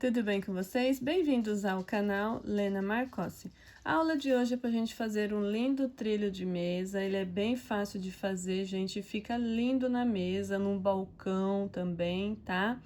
tudo bem com vocês? Bem-vindos ao canal Lena Marcossi. A aula de hoje é para a gente fazer um lindo trilho de mesa. Ele é bem fácil de fazer, gente, fica lindo na mesa, num balcão também, tá?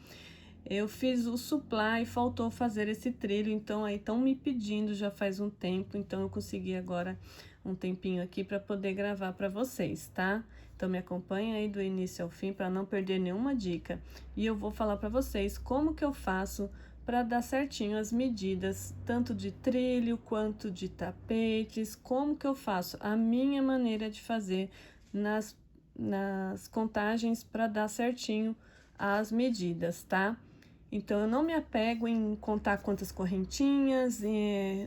Eu fiz o suplá e faltou fazer esse trilho, então aí estão me pedindo já faz um tempo, então eu consegui agora um tempinho aqui para poder gravar para vocês, tá? Então me acompanha aí do início ao fim para não perder nenhuma dica. E eu vou falar para vocês como que eu faço para dar certinho as medidas, tanto de trilho quanto de tapetes, como que eu faço a minha maneira de fazer nas contagens para dar certinho as medidas, tá? Então, eu não me apego em contar quantas correntinhas,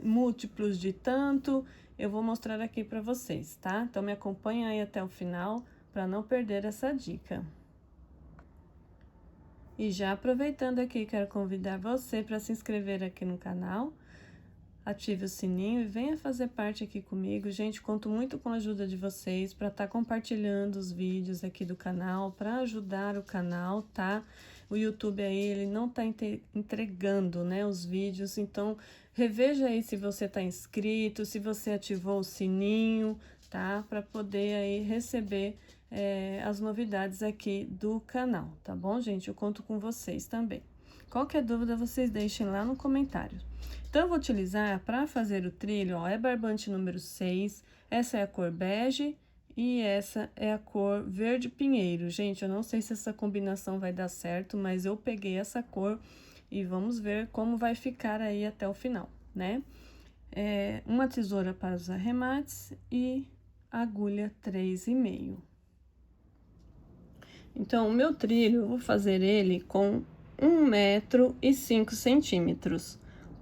múltiplos de tanto, eu vou mostrar aqui para vocês, tá? Então, me acompanha aí até o final para não perder essa dica. E já aproveitando aqui, quero convidar você para se inscrever aqui no canal, ative o sininho e venha fazer parte aqui comigo. Gente, conto muito com a ajuda de vocês para estar compartilhando os vídeos aqui do canal, para ajudar o canal, tá? O YouTube aí, ele não tá entregando, né, os vídeos, então reveja aí se você tá inscrito, se você ativou o sininho, tá? Para poder aí receber as novidades aqui do canal, tá bom, gente? Eu conto com vocês também. Qualquer dúvida, vocês deixem lá no comentário. Então, eu vou utilizar para fazer o trilho, ó, é barbante número 6, essa é a cor bege e essa é a cor verde pinheiro. Gente, eu não sei se essa combinação vai dar certo, mas eu peguei essa cor e vamos ver como vai ficar aí até o final, né? Uma tesoura para os arremates e agulha 3,5. Então, o meu trilho, eu vou fazer ele com 1,05 m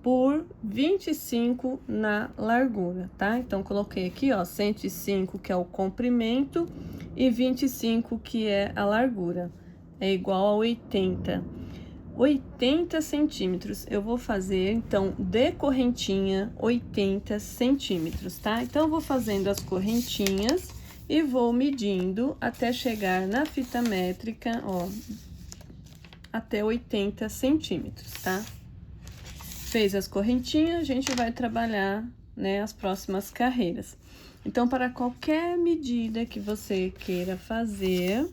por 25 na largura, tá? Então, coloquei aqui, ó, 105, que é o comprimento, e 25, que é a largura. É igual a 80. 80 centímetros. Eu vou fazer, então, de correntinha, 80 centímetros, tá? Então, eu vou fazendo as correntinhas e vou medindo até chegar na fita métrica, ó, até 80 centímetros, tá? Fez as correntinhas, a gente vai trabalhar, né, as próximas carreiras. Então, para qualquer medida que você queira fazer,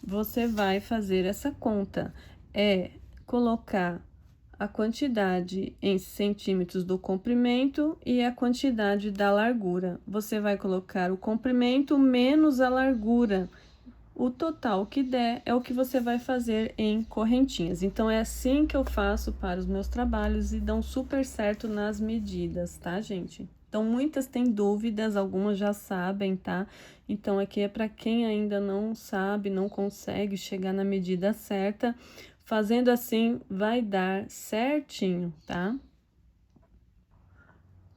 você vai fazer essa conta. Colocar a quantidade em centímetros do comprimento e a quantidade da largura. Você vai colocar o comprimento menos a largura. O total que der é o que você vai fazer em correntinhas. Então, é assim que eu faço para os meus trabalhos e dão super certo nas medidas, tá, gente? Então, muitas têm dúvidas, algumas já sabem, tá? Então, aqui é para quem ainda não sabe, não consegue chegar na medida certa. Fazendo assim, vai dar certinho, tá?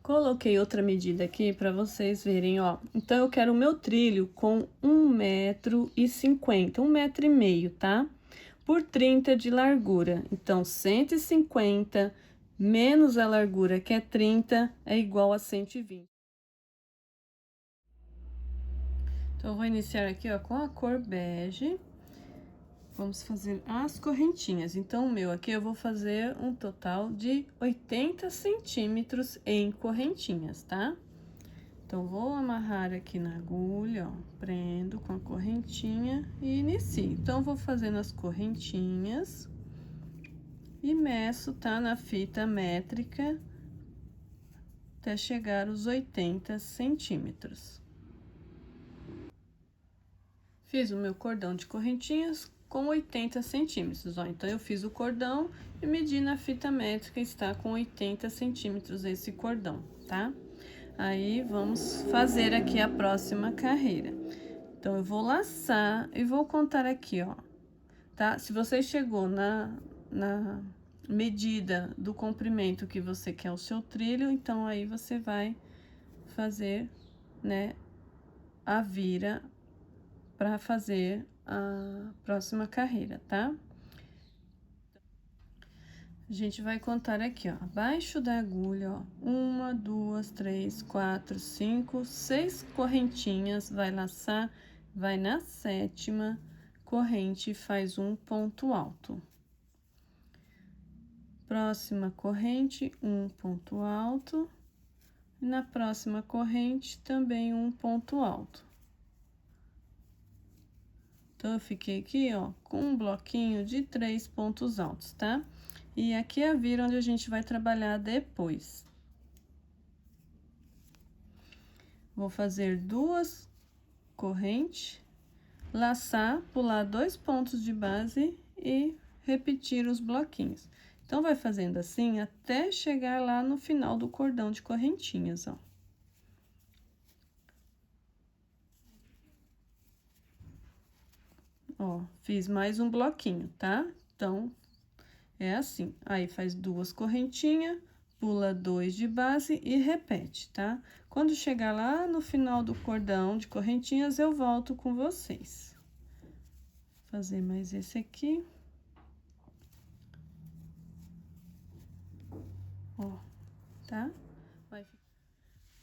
Coloquei outra medida aqui para vocês verem, ó. Então, eu quero o meu trilho com 1,50 m, 1,5 m, tá? Por 30 de largura. Então, 150 menos a largura, que é 30, é igual a 120. Então, eu vou iniciar aqui, ó, com a cor bege. Vamos fazer as correntinhas. Então, o meu aqui eu vou fazer um total de 80 centímetros em correntinhas, tá? Então, vou amarrar aqui na agulha, ó, prendo com a correntinha e inicio. Então, vou fazendo as correntinhas e meço, tá? Na fita métrica até chegar aos 80 centímetros. Fiz o meu cordão de correntinhas com 80 centímetros, ó. Então, eu fiz o cordão e medi na fita métrica, está com 80 centímetros esse cordão, tá? Aí, vamos fazer aqui a próxima carreira. Então, eu vou laçar e vou contar aqui, ó, tá? Se você chegou na medida do comprimento que você quer o seu trilho, então, aí você vai fazer, né, a vira para fazer a próxima carreira, tá? A gente vai contar aqui, ó, abaixo da agulha, ó, 1, 2, 3, 4, 5, 6 correntinhas, vai laçar, vai na 7ª corrente e faz um ponto alto. Próxima corrente, um ponto alto. E na próxima corrente, também um ponto alto. Então, eu fiquei aqui, ó, com um bloquinho de 3 pontos altos, tá? E aqui é a vira onde a gente vai trabalhar depois. Vou fazer 2 correntes, laçar, pular 2 pontos de base e repetir os bloquinhos. Então, vai fazendo assim até chegar lá no final do cordão de correntinhas, ó. Ó, fiz mais um bloquinho, tá? Então, é assim. Aí, faz 2 correntinhas, pula 2 de base e repete, tá? Quando chegar lá no final do cordão de correntinhas, eu volto com vocês. Fazer mais esse aqui. Ó, tá?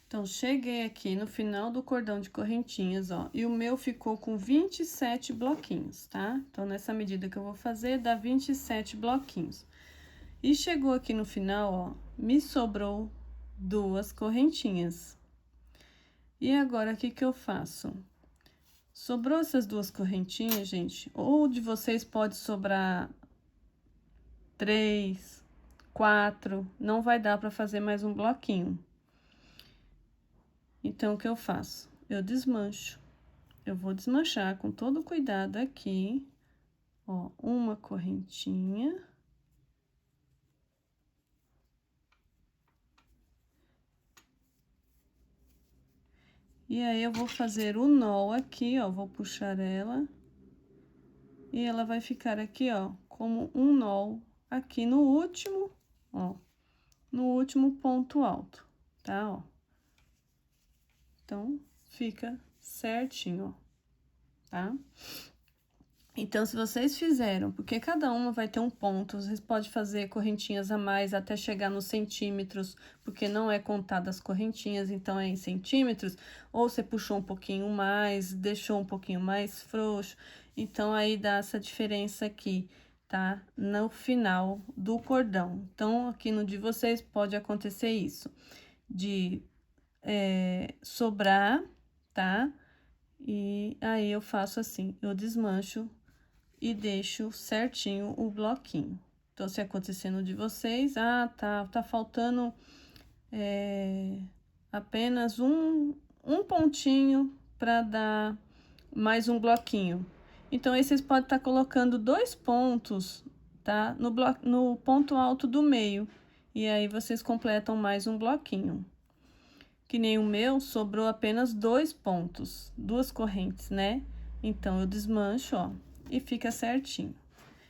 Então, cheguei aqui no final do cordão de correntinhas, ó, e o meu ficou com 27 bloquinhos, tá? Então, nessa medida que eu vou fazer, dá 27 bloquinhos. E chegou aqui no final, ó, me sobrou 2 correntinhas. E agora, o que que eu faço? Sobrou essas 2 correntinhas, gente, ou de vocês pode sobrar 3, 4, não vai dar para fazer mais um bloquinho. Então, o que eu faço? Eu desmancho. Eu vou desmanchar com todo cuidado aqui, ó, uma correntinha. E aí, eu vou fazer o nó aqui, ó, vou puxar ela. E ela vai ficar aqui, ó, como um nó aqui no último, ó, no último ponto alto, tá, ó. Então, fica certinho, ó, tá? Então, se vocês fizeram, porque cada uma vai ter um ponto, vocês podem fazer correntinhas a mais até chegar nos centímetros, porque não é contada as correntinhas, então é em centímetros, ou você puxou um pouquinho mais, deixou um pouquinho mais frouxo, então aí dá essa diferença aqui, tá? No final do cordão. Então, aqui no de vocês pode acontecer isso, de sobrar, tá? E aí eu faço assim, eu desmancho e deixo certinho o bloquinho. Então, se acontecer no de vocês, ah, tá faltando apenas um pontinho para dar mais um bloquinho. Então, aí vocês podem estar colocando 2 pontos, tá? No ponto alto do meio. E aí, vocês completam mais um bloquinho. Que nem o meu, sobrou apenas 2 pontos, 2 correntes, né? Então, eu desmancho, ó, e fica certinho.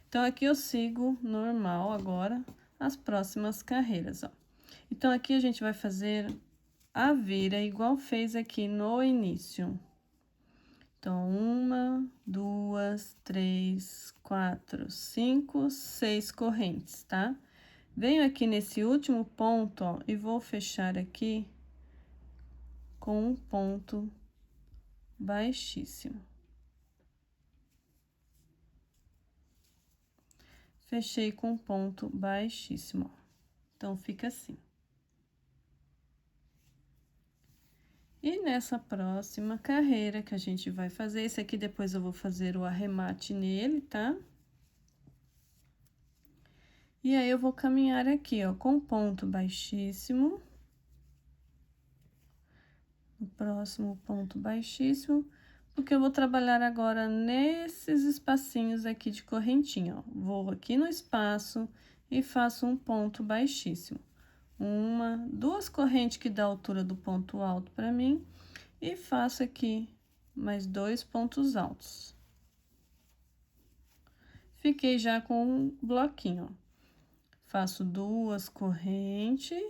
Então, aqui eu sigo normal agora as próximas carreiras, ó. Então, aqui a gente vai fazer a vira igual fez aqui no início. Então, 1, 2, 3, 4, 5, 6 correntes, tá? Venho aqui nesse último ponto, ó, e vou fechar aqui com um ponto baixíssimo. Fechei com um ponto baixíssimo, ó. Então, fica assim. E nessa próxima carreira que a gente vai fazer, esse aqui depois eu vou fazer o arremate nele, tá? E aí, eu vou caminhar aqui, ó, com ponto baixíssimo. O próximo ponto baixíssimo, porque eu vou trabalhar agora nesses espacinhos aqui de correntinha, ó. Vou aqui no espaço e faço um ponto baixíssimo. 1, 2 correntes que dá a altura do ponto alto para mim, e faço aqui mais 2 pontos altos. Fiquei já com um bloquinho, ó. Faço 2 correntes,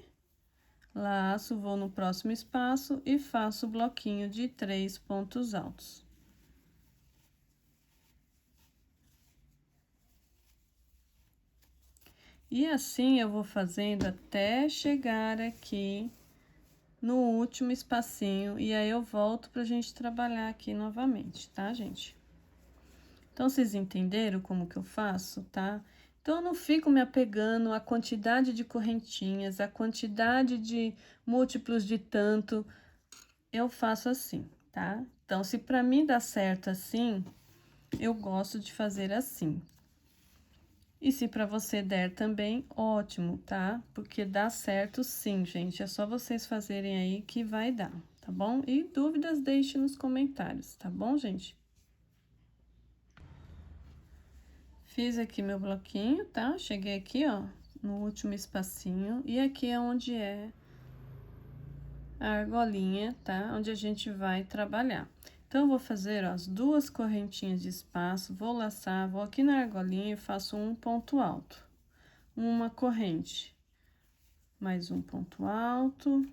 laço, vou no próximo espaço e faço o bloquinho de 3 pontos altos. E assim eu vou fazendo até chegar aqui no último espacinho, e aí eu volto pra gente trabalhar aqui novamente, tá, gente? Então, vocês entenderam como que eu faço, tá? Então, eu não fico me apegando à quantidade de correntinhas, à quantidade de múltiplos de tanto. Eu faço assim, tá? Então, se pra mim dá certo assim, eu gosto de fazer assim. E se pra você der também, ótimo, tá? Porque dá certo sim, gente. É só vocês fazerem aí que vai dar, tá bom? E dúvidas, deixe nos comentários, tá bom, gente? Fiz aqui meu bloquinho, tá? Cheguei aqui, ó, no último espacinho. E aqui é onde é a argolinha, tá? Onde a gente vai trabalhar. Então, eu vou fazer, ó, as 2 correntinhas de espaço, vou laçar, vou aqui na argolinha e faço um ponto alto. Uma corrente, mais um ponto alto,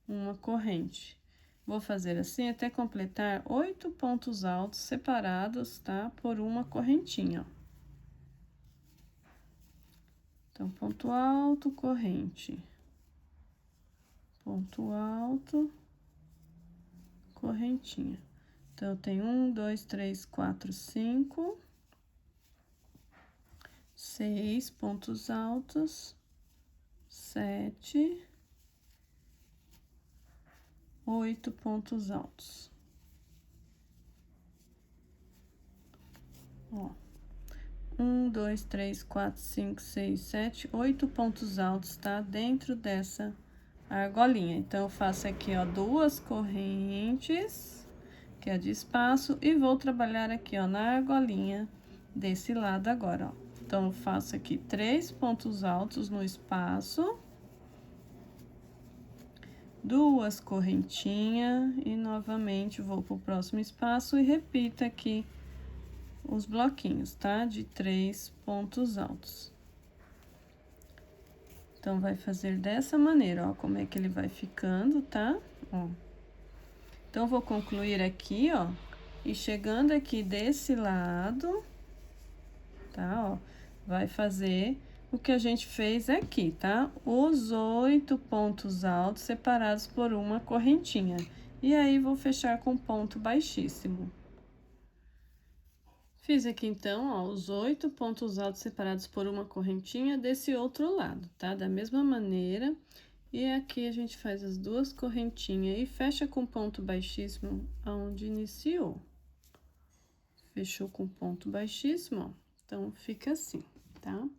uma corrente. Vou fazer assim até completar 8 pontos altos separados, tá? Por uma correntinha, ó. Então, ponto alto, corrente. Ponto alto, correntinha. Então, eu tenho 1, 2, 3, 4, 5, 6 pontos altos, 7, 8 pontos altos. Ó, 1, 2, 3, 4, 5, 6, 7, 8 pontos altos, tá? Dentro dessa argolinha. Então, eu faço aqui, ó, 2 correntes, que é de espaço, e vou trabalhar aqui, ó, na argolinha desse lado agora, ó. Então, eu faço aqui 3 pontos altos no espaço, 2 correntinhas, e novamente vou pro próximo espaço e repito aqui os bloquinhos, tá? De 3 pontos altos. Então, vai fazer dessa maneira, ó, como é que ele vai ficando, tá? Ó. Então, vou concluir aqui, ó, e chegando aqui desse lado, tá? Ó, vai fazer o que a gente fez aqui, tá? Os 8 pontos altos separados por uma correntinha. E aí, vou fechar com ponto baixíssimo. Fiz aqui, então, ó, os 8 pontos altos separados por uma correntinha desse outro lado, tá? Da mesma maneira. E aqui a gente faz as 2 correntinhas e fecha com ponto baixíssimo aonde iniciou. Fechou com ponto baixíssimo, ó. Então, fica assim, tá?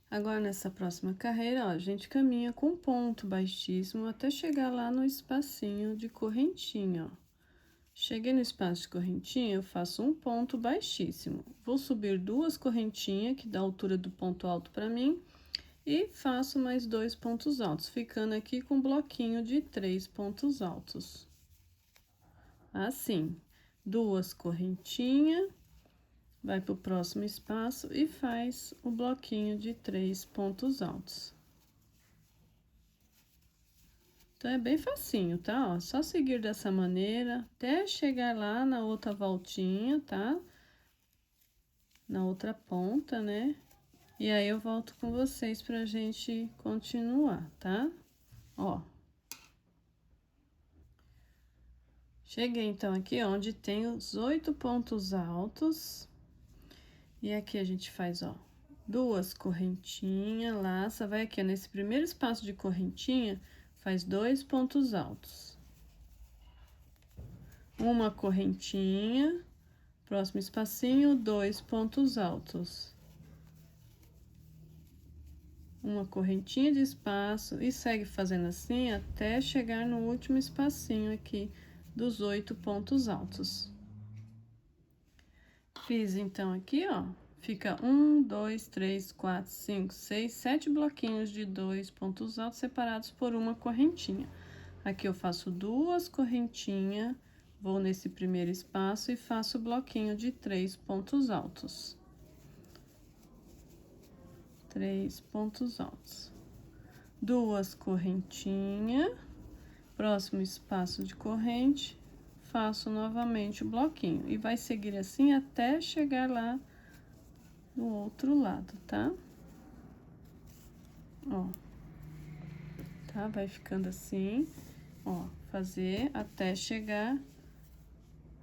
Agora, nessa próxima carreira, ó, a gente caminha com ponto baixíssimo até chegar lá no espacinho de correntinha, ó. Cheguei no espaço de correntinha, eu faço um ponto baixíssimo. Vou subir 2 correntinhas, que dá a altura do ponto alto para mim, e faço mais 2 pontos altos, ficando aqui com um bloquinho de 3 pontos altos. Assim, 2 correntinhas, vai pro próximo espaço e faz o bloquinho de 3 pontos altos. Então, é bem facinho, tá? Ó, só seguir dessa maneira até chegar lá na outra voltinha, tá? Na outra ponta, né? E aí, eu volto com vocês pra gente continuar, tá? Ó. Cheguei, então, aqui onde tem os 8 pontos altos. E aqui a gente faz, ó, 2 correntinhas, laça, vai aqui, ó, nesse primeiro espaço de correntinha, faz 2 pontos altos. Uma correntinha, próximo espacinho, 2 pontos altos. Uma correntinha de espaço e segue fazendo assim até chegar no último espacinho aqui dos 8 pontos altos. Fiz então aqui, ó, fica 1, 2, 3, 4, 5, 6, 7 bloquinhos de 2 pontos altos separados por uma correntinha. Aqui eu faço 2 correntinhas, vou nesse primeiro espaço e faço o bloquinho de 3 pontos altos. 3 pontos altos. 2 correntinhas, próximo espaço de corrente, faço novamente o bloquinho. E vai seguir assim até chegar lá no outro lado, tá? Ó. Tá? Vai ficando assim, ó, fazer até chegar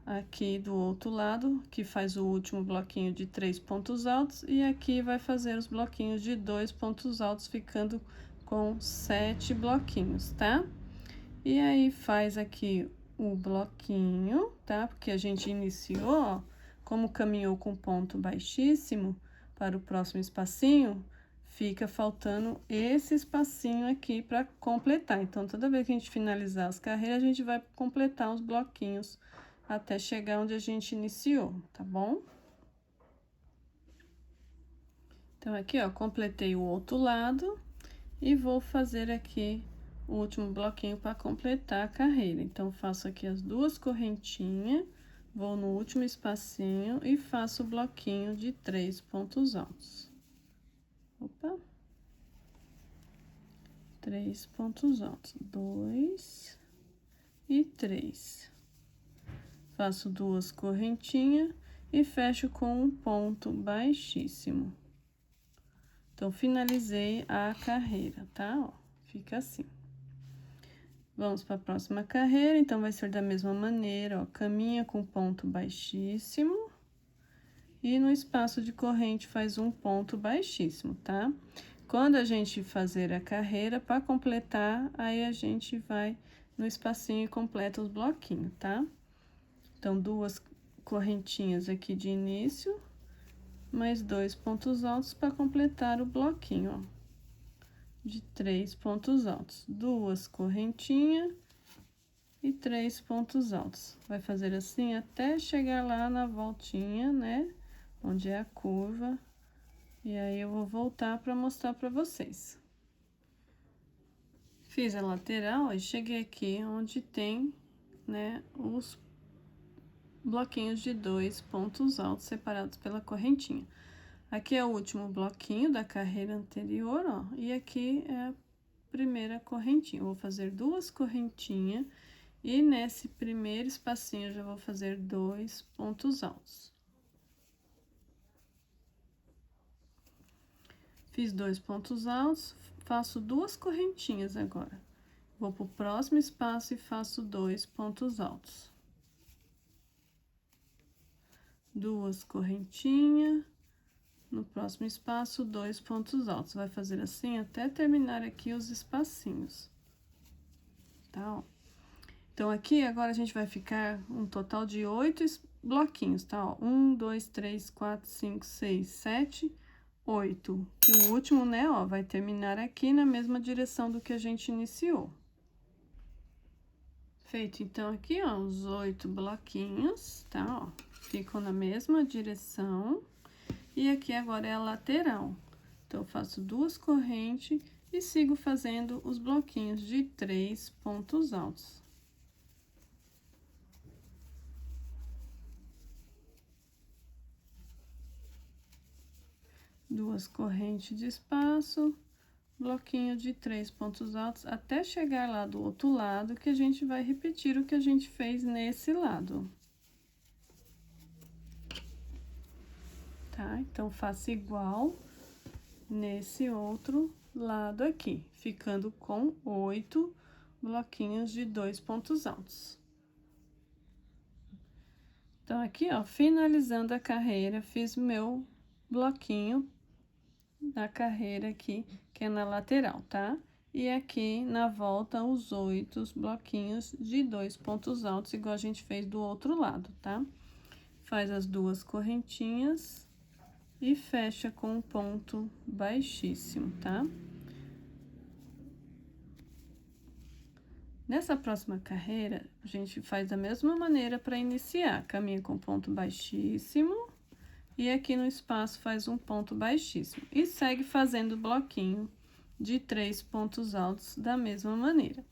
aqui do outro lado, que faz o último bloquinho de 3 pontos altos, e aqui vai fazer os bloquinhos de 2 pontos altos, ficando com 7 bloquinhos, tá? E aí, faz aqui o bloquinho, tá? Porque a gente iniciou, ó, como caminhou com ponto baixíssimo para o próximo espacinho, fica faltando esse espacinho aqui para completar. Então, toda vez que a gente finalizar as carreiras, a gente vai completar os bloquinhos até chegar onde a gente iniciou, tá bom? Então, aqui, ó, completei o outro lado e vou fazer aqui o último bloquinho para completar a carreira. Então, faço aqui as 2 correntinhas, vou no último espacinho e faço o bloquinho de 3 pontos altos. Opa! 3 pontos altos, 2 e 3. Faço 2 correntinhas e fecho com um ponto baixíssimo. Então, finalizei a carreira, tá? Ó, fica assim. Vamos para a próxima carreira, então, vai ser da mesma maneira, ó, caminha com ponto baixíssimo e no espaço de corrente faz um ponto baixíssimo, tá? Quando a gente fazer a carreira, para completar, aí a gente vai no espacinho e completa os bloquinhos, tá? Então, 2 correntinhas aqui de início, mais 2 pontos altos para completar o bloquinho, ó, de 3 pontos altos. 2 correntinhas e 3 pontos altos. Vai fazer assim até chegar lá na voltinha, né? Onde é a curva. E aí, eu vou voltar para mostrar para vocês. Fiz a lateral e cheguei aqui onde tem, né, os bloquinhos de 2 pontos altos separados pela correntinha. Aqui é o último bloquinho da carreira anterior, ó, e aqui é a primeira correntinha. Eu vou fazer 2 correntinhas e nesse primeiro espacinho eu já vou fazer 2 pontos altos. Fiz 2 pontos altos, faço 2 correntinhas agora. Vou pro próximo espaço e faço 2 pontos altos. 2 correntinhas, no próximo espaço, 2 pontos altos. Vai fazer assim até terminar aqui os espacinhos, tá? Ó. Então, aqui agora a gente vai ficar um total de 8 bloquinhos, tá? Ó. 1, 2, 3, 4, 5, 6, 7, 8. E o último, né, ó, vai terminar aqui na mesma direção do que a gente iniciou. Feito, então, aqui, ó, os 8 bloquinhos, tá? Ó, ficam na mesma direção. E aqui agora é a lateral. Então, eu faço 2 correntes e sigo fazendo os bloquinhos de 3 pontos altos. Duas correntes de espaço, bloquinho de 3 pontos altos, até chegar lá do outro lado, que a gente vai repetir o que a gente fez nesse lado. Tá? Então, faço igual nesse outro lado aqui, ficando com 8 bloquinhos de 2 pontos altos. Então, aqui, ó, finalizando a carreira, fiz meu bloquinho da carreira aqui, que é na lateral, tá? E aqui, na volta, os 8 bloquinhos de 2 pontos altos, igual a gente fez do outro lado, tá? Faz as 2 correntinhas e fecha com um ponto baixíssimo, tá? Nessa próxima carreira, a gente faz da mesma maneira para iniciar. Caminha com ponto baixíssimo e aqui no espaço faz um ponto baixíssimo. E segue fazendo bloquinho de 3 pontos altos da mesma maneira.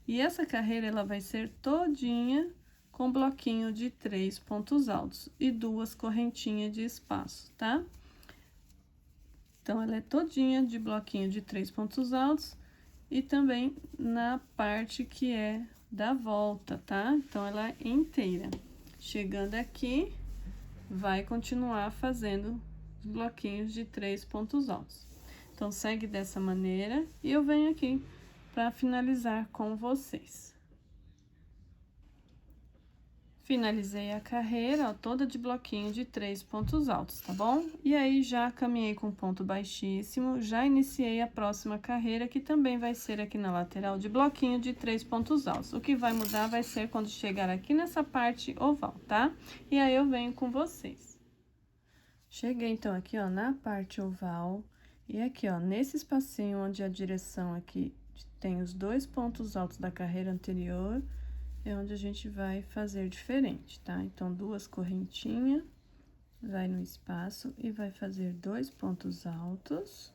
E essa carreira, ela vai ser todinha com bloquinho de 3 pontos altos e 2 correntinhas de espaço, tá? Então, ela é todinha de bloquinho de 3 pontos altos e também na parte que é da volta, tá? Então, ela é inteira. Chegando aqui, vai continuar fazendo os bloquinhos de 3 pontos altos. Então, segue dessa maneira e eu venho aqui para finalizar com vocês. Finalizei a carreira, ó, toda de bloquinho de 3 pontos altos, tá bom? E aí, já caminhei com ponto baixíssimo, já iniciei a próxima carreira, que também vai ser aqui na lateral de bloquinho de 3 pontos altos. O que vai mudar vai ser quando chegar aqui nessa parte oval, tá? E aí, eu venho com vocês. Cheguei, então, aqui, ó, na parte oval, e aqui, ó, nesse espacinho onde a direção aqui tem os 2 pontos altos da carreira anterior, é onde a gente vai fazer diferente, tá? Então, 2 correntinhas, vai no espaço e vai fazer 2 pontos altos,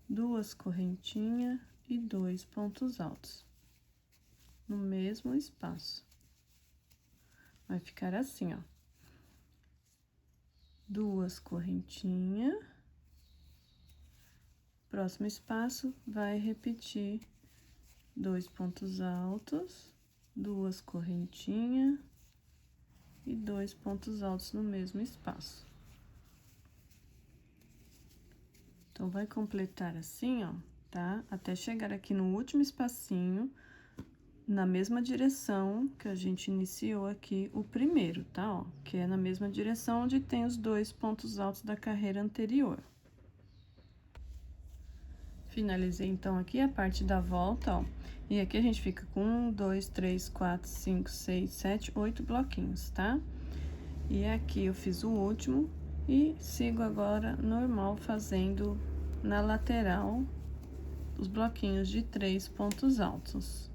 2 correntinhas e 2 pontos altos, no mesmo espaço. Vai ficar assim, ó. 2 correntinhas, próximo espaço, vai repetir 2 pontos altos, 2 correntinhas e 2 pontos altos no mesmo espaço. Então, vai completar assim, ó, tá? Até chegar aqui no último espacinho, na mesma direção que a gente iniciou aqui o primeiro, tá? Ó, que é na mesma direção onde tem os 2 pontos altos da carreira anterior. Finalizei, então, aqui a parte da volta, ó. E aqui a gente fica com 1, 2, 3, 4, 5, 6, 7, 8 bloquinhos, tá? E aqui eu fiz o último e sigo agora normal fazendo na lateral os bloquinhos de 3 pontos altos.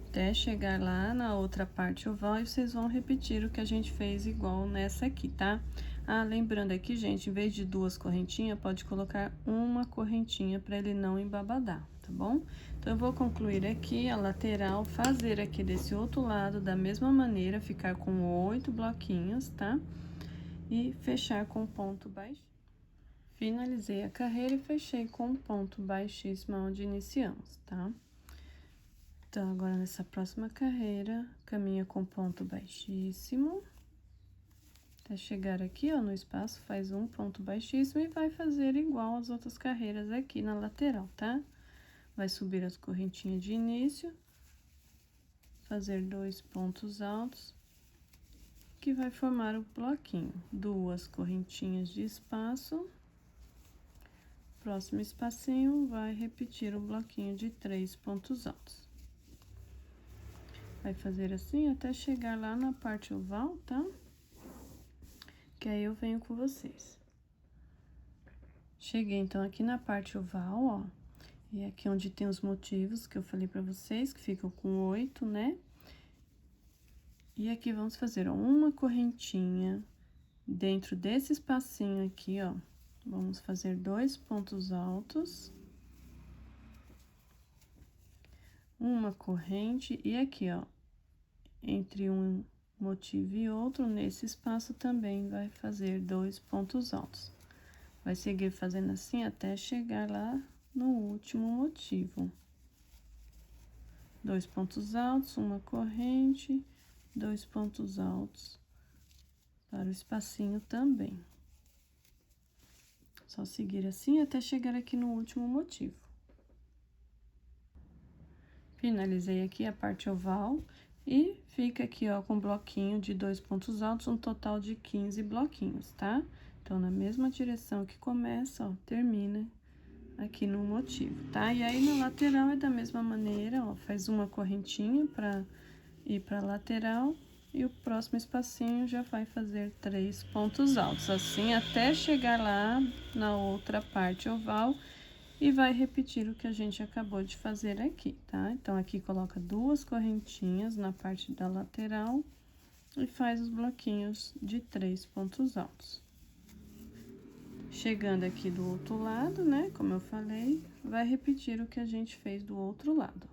Até chegar lá na outra parte oval e vocês vão repetir o que a gente fez igual nessa aqui, tá? Ah, lembrando aqui, gente, em vez de 2 correntinhas, pode colocar uma correntinha para ele não embabadar, tá bom? Então, eu vou concluir aqui a lateral, fazer aqui desse outro lado da mesma maneira, ficar com 8 bloquinhos, tá? E fechar com ponto baixo. Finalizei a carreira e fechei com um ponto baixíssimo onde iniciamos, tá? Então, agora nessa próxima carreira, caminha com ponto baixíssimo. Até chegar aqui, ó, no espaço, faz um ponto baixíssimo e vai fazer igual as outras carreiras aqui na lateral, tá? Vai subir as correntinhas de início, fazer 2 pontos altos, que vai formar o bloquinho. 2 correntinhas de espaço. Próximo espacinho, vai repetir o bloquinho de 3 pontos altos. Vai fazer assim até chegar lá na parte oval, tá? Que aí eu venho com vocês. Cheguei, então, aqui na parte oval, ó. E aqui onde tem os motivos que eu falei pra vocês, que ficam com 8, né? E aqui vamos fazer, ó, uma correntinha dentro desse espacinho aqui, ó. Vamos fazer 2 pontos altos. Uma corrente e aqui, ó, entre um motivo e outro, nesse espaço também vai fazer 2 pontos altos. Vai seguir fazendo assim até chegar lá no último motivo. 2 pontos altos, uma corrente, 2 pontos altos para o espacinho também. Só seguir assim até chegar aqui no último motivo. Finalizei aqui a parte oval e fica aqui, ó, com bloquinho de 2 pontos altos, um total de 15 bloquinhos, tá? Então, na mesma direção que começa, ó, termina aqui no motivo, tá? E aí, na lateral é da mesma maneira, ó, faz uma correntinha pra ir pra lateral e o próximo espacinho já vai fazer 3 pontos altos, assim, até chegar lá na outra parte oval. E vai repetir o que a gente acabou de fazer aqui, tá? Então, aqui coloca 2 correntinhas na parte da lateral e faz os bloquinhos de 3 pontos altos. Chegando aqui do outro lado, né? Como eu falei, vai repetir o que a gente fez do outro lado.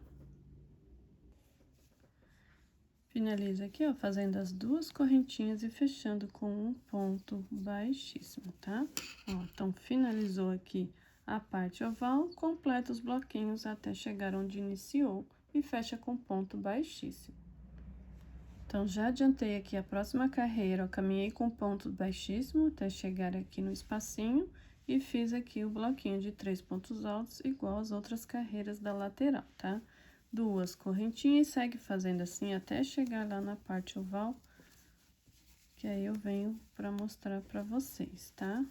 Finaliza aqui, ó, fazendo as 2 correntinhas e fechando com um ponto baixíssimo, tá? Ó, então, finalizou aqui a parte oval, completa os bloquinhos até chegar onde iniciou e fecha com ponto baixíssimo. Então, já adiantei aqui a próxima carreira, eu caminhei com ponto baixíssimo até chegar aqui no espacinho e fiz aqui o bloquinho de 3 pontos altos, igual as outras carreiras da lateral, tá? duas correntinhas e segue fazendo assim até chegar lá na parte oval, que aí eu venho para mostrar para vocês, tá?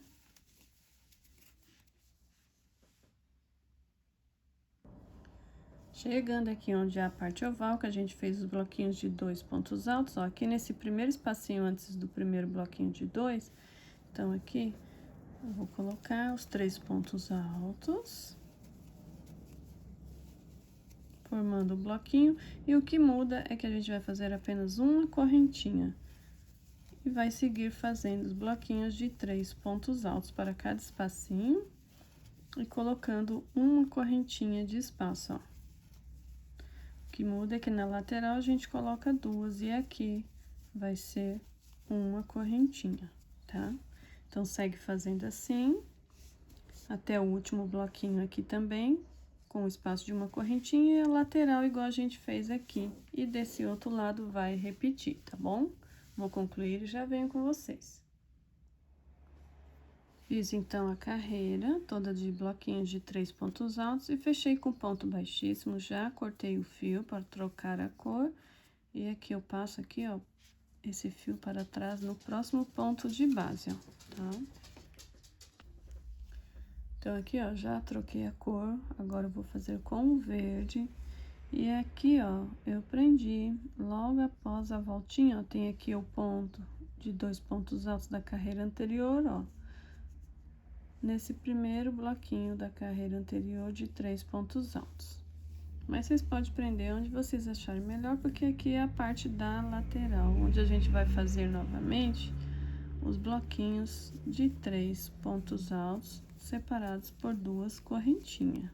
Chegando aqui onde é a parte oval, que a gente fez os bloquinhos de 2 pontos altos, ó, aqui nesse primeiro espacinho antes do primeiro bloquinho de 2, então aqui eu vou colocar os 3 pontos altos, formando o bloquinho, e o que muda é que a gente vai fazer apenas uma correntinha. E vai seguir fazendo os bloquinhos de 3 pontos altos para cada espacinho, e colocando uma correntinha de espaço, ó. O que muda é que na lateral a gente coloca duas, e aqui vai ser uma correntinha, tá? Então, segue fazendo assim, até o último bloquinho aqui também, com o espaço de uma correntinha, e a lateral igual a gente fez aqui. E desse outro lado vai repetir, tá bom? Vou concluir e já venho com vocês. Fiz, então, a carreira toda de bloquinhos de 3 pontos altos e fechei com ponto baixíssimo. Já cortei o fio para trocar a cor. E aqui eu passo aqui, ó, esse fio para trás no próximo ponto de base, ó, tá? Então, aqui, ó, já troquei a cor. Agora, eu vou fazer com o verde. E aqui, ó, eu prendi logo após a voltinha, ó, tem aqui o ponto de 2 pontos altos da carreira anterior, ó. Nesse primeiro bloquinho da carreira anterior de 3 pontos altos. Mas vocês podem prender onde vocês acharem melhor, porque aqui é a parte da lateral, onde a gente vai fazer novamente os bloquinhos de 3 pontos altos, separados por duas correntinhas.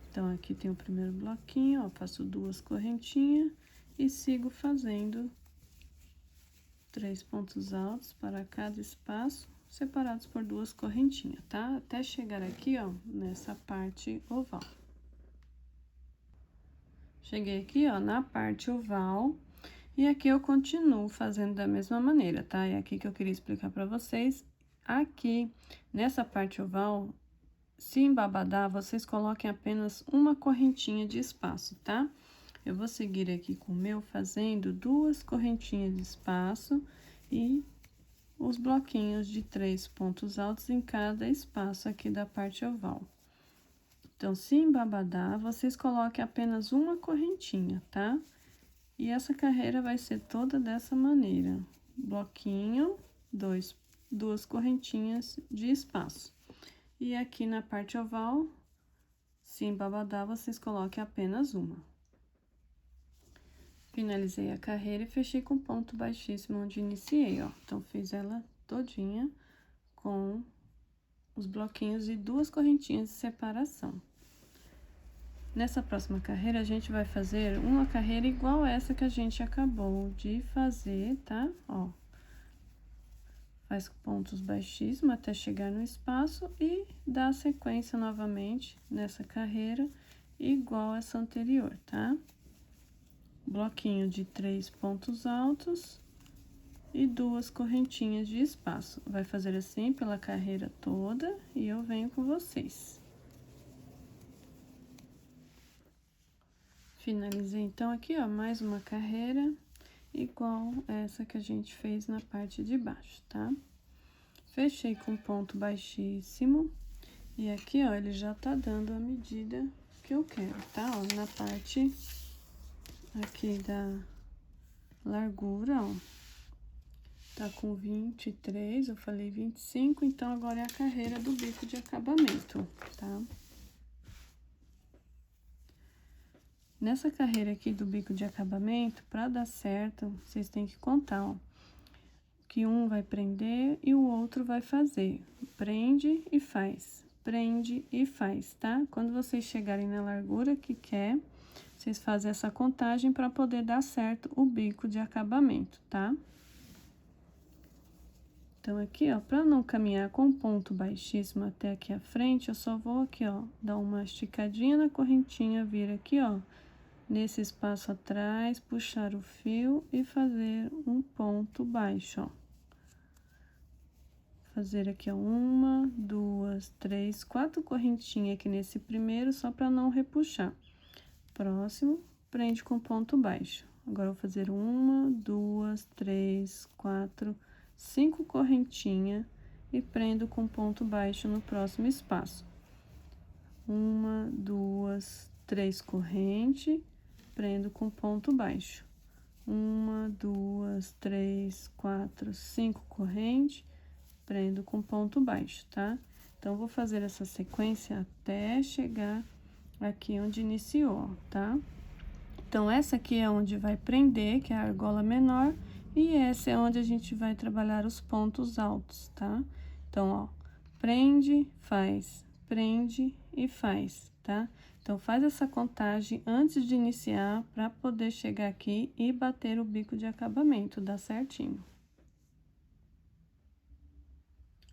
Então, aqui tem o primeiro bloquinho, ó, faço duas correntinhas e sigo fazendo 3 pontos altos para cada espaço, separados por duas correntinhas, tá? Até chegar aqui, ó, nessa parte oval. Cheguei aqui, ó, na parte oval, e aqui eu continuo fazendo da mesma maneira, tá? É aqui que eu queria explicar pra vocês. Aqui, nessa parte oval, se embabadar, vocês coloquem apenas uma correntinha de espaço, tá? Eu vou seguir aqui com o meu fazendo duas correntinhas de espaço e os bloquinhos de 3 pontos altos em cada espaço aqui da parte oval. Então, se embabadar, vocês coloquem apenas uma correntinha, tá? E essa carreira vai ser toda dessa maneira. Bloquinho, duas correntinhas de espaço. E aqui na parte oval, se embabadar, vocês coloquem apenas uma. Finalizei a carreira e fechei com ponto baixíssimo onde iniciei, ó. Então, fiz ela todinha com os bloquinhos e duas correntinhas de separação. Nessa próxima carreira, a gente vai fazer uma carreira igual essa que a gente acabou de fazer, tá? Ó. Faz pontos baixíssimos até chegar no espaço e dá sequência novamente nessa carreira, igual essa anterior, tá? Bloquinho de 3 pontos altos e duas correntinhas de espaço. Vai fazer assim pela carreira toda e eu venho com vocês. Finalizei, então, aqui, ó, mais uma carreira igual essa que a gente fez na parte de baixo, tá? Fechei com ponto baixíssimo e aqui, ó, ele já tá dando a medida que eu quero, tá? Ó, na parte aqui da largura, ó, tá com 23, eu falei 25, então agora é a carreira do bico de acabamento, tá? Nessa carreira aqui do bico de acabamento, para dar certo, vocês têm que contar, ó, que um vai prender e o outro vai fazer. Prende e faz, prende e faz, tá? Quando vocês chegarem na largura que quer, vocês fazem essa contagem para poder dar certo o bico de acabamento, tá? Então, aqui, ó, para não caminhar com ponto baixíssimo até aqui à frente, eu só vou aqui, ó, dar uma esticadinha na correntinha, vir aqui, ó, nesse espaço atrás, puxar o fio e fazer um ponto baixo, ó. fazer aqui, ó, 1, 2, 3, 4 correntinhas aqui nesse primeiro, só para não repuxar. Próximo, prende com ponto baixo. Agora, eu vou fazer 1, 2, 3, 4, 5 correntinhas e prendo com ponto baixo no próximo espaço. 1, 2, 3 correntes, prendo com ponto baixo. 1, 2, 3, 4, 5 correntes, prendo com ponto baixo, tá? Então, vou fazer essa sequência até chegar aqui onde iniciou, tá? Então, essa aqui é onde vai prender, que é a argola menor, e essa é onde a gente vai trabalhar os pontos altos, tá? Então, ó, prende, faz, prende e faz, tá? Então, faz essa contagem antes de iniciar, para poder chegar aqui e bater o bico de acabamento, dá certinho.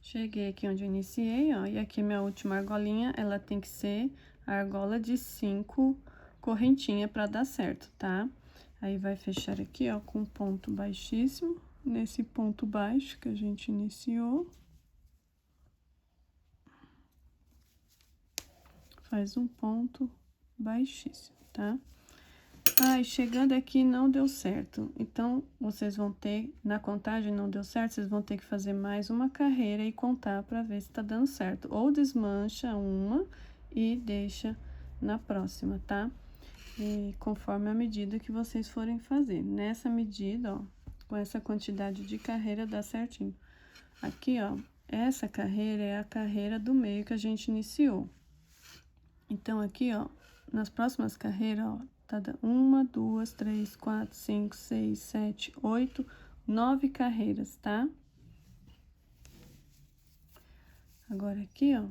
Cheguei aqui onde eu iniciei, ó, e aqui minha última argolinha, ela tem que ser a argola de 5 correntinhas para dar certo, tá? Aí, vai fechar aqui, ó, com ponto baixíssimo, nesse ponto baixo que a gente iniciou. Faz um ponto baixíssimo, tá? Ai, chegando aqui não deu certo. Então, vocês vão ter, na contagem não deu certo, vocês vão ter que fazer mais uma carreira e contar para ver se tá dando certo. Ou desmancha uma e deixa na próxima, tá? E conforme a medida que vocês forem fazer. Nessa medida, ó, com essa quantidade de carreira dá certinho. Aqui, ó, essa carreira é a carreira do meio que a gente iniciou. Então, aqui, ó, nas próximas carreiras, ó, tá dando 1, 2, 3, 4, 5, 6, 7, 8, 9 carreiras, tá? Agora, aqui, ó,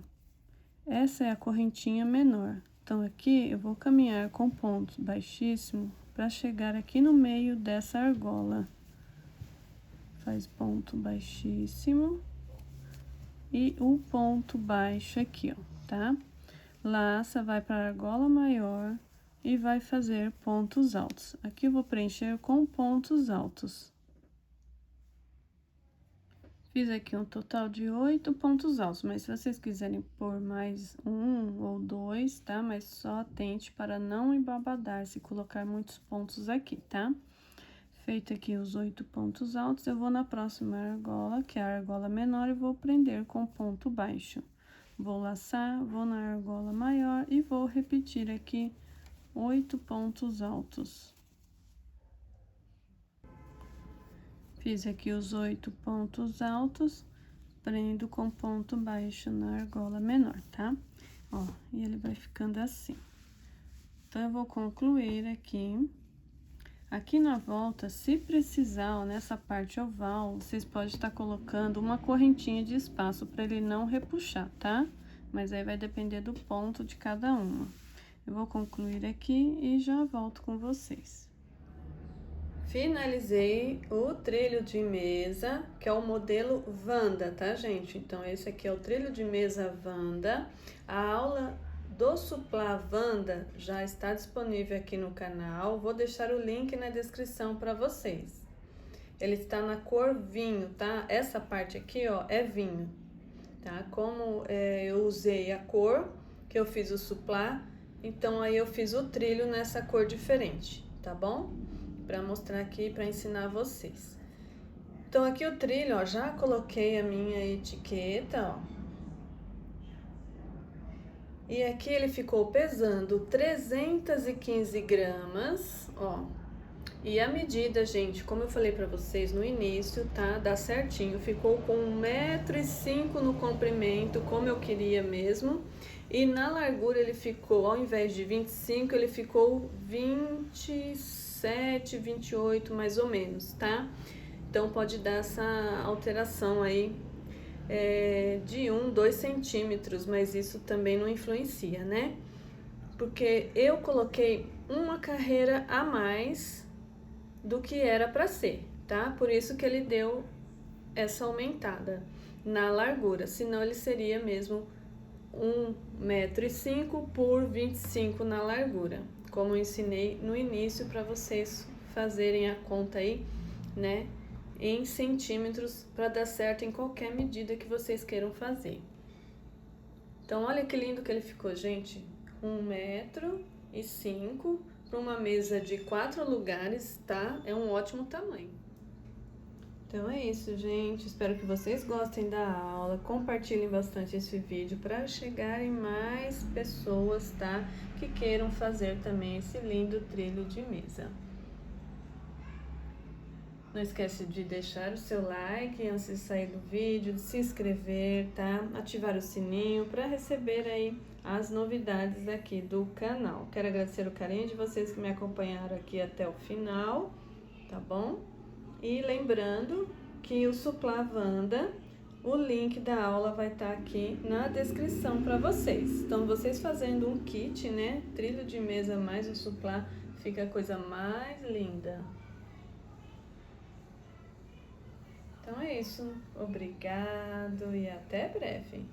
essa é a correntinha menor. Então, aqui, eu vou caminhar com pontos baixíssimos para chegar aqui no meio dessa argola. Faz ponto baixíssimo e o ponto baixo aqui, ó, tá? Laça, vai para a argola maior e vai fazer pontos altos. Aqui eu vou preencher com pontos altos. Fiz aqui um total de 8 pontos altos, mas se vocês quiserem pôr mais 1 ou 2, tá? Mas só tente para não embabadar se colocar muitos pontos aqui, tá? Feito aqui os 8 pontos altos, eu vou na próxima argola, que é a argola menor, e vou prender com ponto baixo. Vou laçar, vou na argola maior e vou repetir aqui 8 pontos altos. Fiz aqui os 8 pontos altos, prendo com ponto baixo na argola menor, tá? Ó, e ele vai ficando assim. Então, eu vou concluir aqui. Aqui na volta, se precisar, ó, nessa parte oval, vocês podem estar colocando uma correntinha de espaço para ele não repuxar, tá? Mas aí vai depender do ponto de cada uma. Eu vou concluir aqui e já volto com vocês. Finalizei o trilho de mesa, que é o modelo Wanda, tá, gente? Então, esse aqui é o trilho de mesa Wanda. A aula do Suplá Wanda já está disponível aqui no canal. Vou deixar o link na descrição para vocês. Ele está na cor vinho, tá? Essa parte aqui, ó, é vinho, tá? Como eu usei a cor que eu fiz o suplá, então aí eu fiz o trilho nessa cor diferente, tá bom? Para mostrar aqui, para ensinar vocês. Então, aqui o trilho, ó, já coloquei a minha etiqueta, ó. E aqui ele ficou pesando 315 gramas, ó. E a medida, gente, como eu falei pra vocês no início, tá? Dá certinho, ficou com 1,5 m no comprimento, como eu queria mesmo. E na largura ele ficou, ao invés de 25, ele ficou 27, 28, mais ou menos, tá? Então, pode dar essa alteração aí de 1, 2 centímetros, mas isso também não influencia, né? Porque eu coloquei uma carreira a mais do que era para ser, tá? Por isso que ele deu essa aumentada na largura, senão ele seria mesmo 1,5 m por 25 na largura, como eu ensinei no início para vocês fazerem a conta aí, né? em centímetros para dar certo em qualquer medida que vocês queiram fazer. Então, olha que lindo que ele ficou, gente. 1,5 m para uma mesa de 4 lugares, tá? É um ótimo tamanho. Então é isso, gente. Espero que vocês gostem da aula. Compartilhem bastante esse vídeo para chegarem mais pessoas, tá? Que queiram fazer também esse lindo trilho de mesa. Não esquece de deixar o seu like antes de sair do vídeo, de se inscrever, tá? Ativar o sininho para receber aí as novidades aqui do canal. Quero agradecer o carinho de vocês que me acompanharam aqui até o final, tá bom? E lembrando que o Suplá Wanda, o link da aula vai estar aqui na descrição para vocês. Então, vocês fazendo um kit, né? Trilho de mesa mais o suplá, fica a coisa mais linda. Então é isso. Obrigado e até breve.